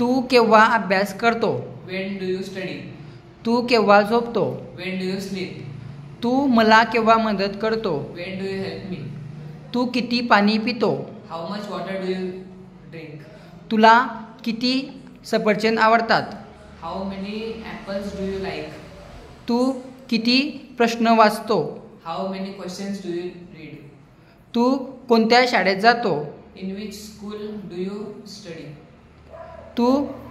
तू केव्हा अभ्यास करतो? When do you study? तू केव्हा झोपतो? When do you sleep? तू मला केव्हा मदत करतो? When do you help me? तू किती पाणी पितो? How much water do you drink? तुला किती सफरचंद आवडतात? How many apples do you like? तू किती प्रश्न वाचतो? How many questions do you read? तू कोणत्या शाळेत जातो? In which school do you study? तू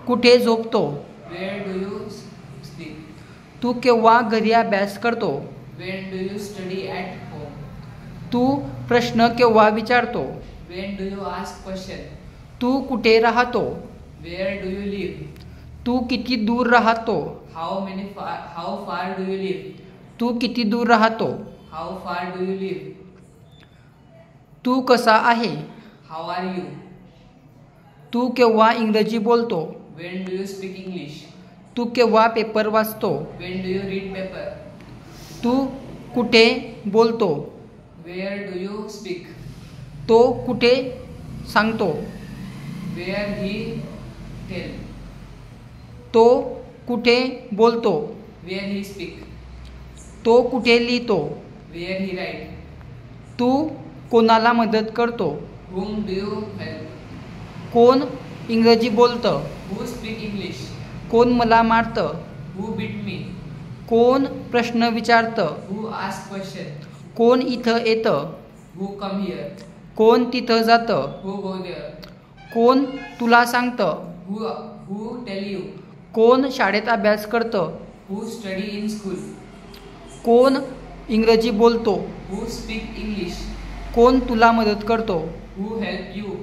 कुठे झोपतो? Where do you sleep? तू केव्हा घरी अभ्यास करतो? When do you study at home? तू प्रश्न केव्हा विचारतो? When do you ask question? तू कुठे राहतो? Where do you live? तू किती दूर राहतो? How far do you live? तू किती दूर राहतो? How far do you live? तू कसा आहे? How are you? तू केव्हा इंग्रजी बोलतो? When do you speak English? तू केव्हा पेपर वाचतो? When do you read paper? तू कुठे बोलतो? Where do you speak? तो कुठे सांगतो? Where he tell? तो कुठे बोलतो? Where he speak? तो कुठे लिहितो? Where he write? तू कोणाला मदत करतो? Whom do you help? कोण इंग्रजी बोलतं? Who speak English? कोण मला मारतं? Who beat me? कोण प्रश्न विचारतं? Who ask question? कोण इथं येतं? Who come here? कोण तिथं जातं? Who go there? कोण तुला सांगतं? Who tell you? कोण शाळेत अभ्यास करतं? Who study in school? कोण इंग्रजी बोलतो? Who speak English? कोण तुला मदत करतो? Who help you?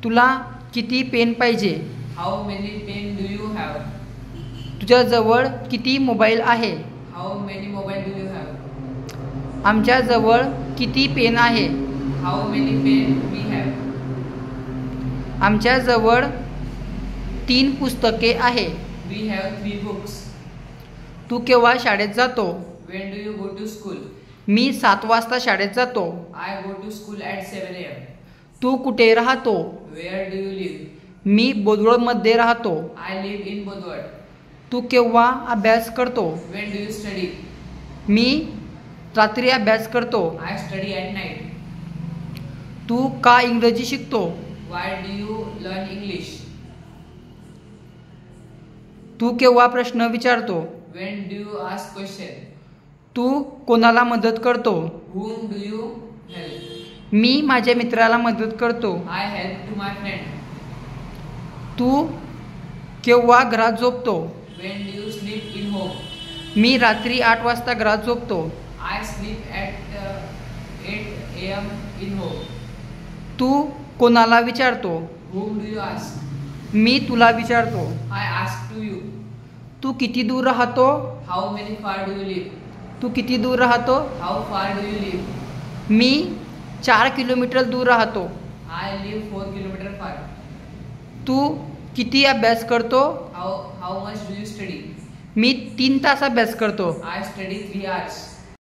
तुला किती पेन पाहिजे? How many pen do you have? तुझ्याजवळ किती मोबाईल आहे? How many mobile do you have? आमच्याजवळ किती पेन आहे? How many pen we have? आमच्याजवळ 3 पुस्तके आहे. We have 3 books. तू केव्हा शाळेत जातो? When do you go to school? मी 7 वाजता शाळेत जातो. I go to school at 7 a.m. तू कुठे राहतो? Where do you live? मी बोदवडमध्ये राहतो. I live in Bodwad. तू केव्हा अभ्यास करतो? When do you study? मी रात्री अभ्यास करतो. I study at night. तू का इंग्रजी शिकतो? Why do you learn English? तू केव्हा प्रश्न विचारतो? When do you ask question? तू कोणाला मदत करतो? Whom do you help? मी माझ्या मित्राला मदत करतो. I help to my friend. तू केव्हा घरात झोपतो? When do you sleep in home? मी रात्री 8 वाजता घरात झोपतो. I sleep at 8 a.m. in home. तू कोणाला विचारतो? Whom do you ask? मी तुला विचारतो. I ask to you. तू किती दूर राहतो? How many far do you live? तू किती दूर राहतो? How far do you live? Me 4 kilometre दूर राहतो. I live 4 kilometer far. तू किती अभ्यास करतो? How much do you study? मी 3 तास अभ्यास करतो. I study 3 hours.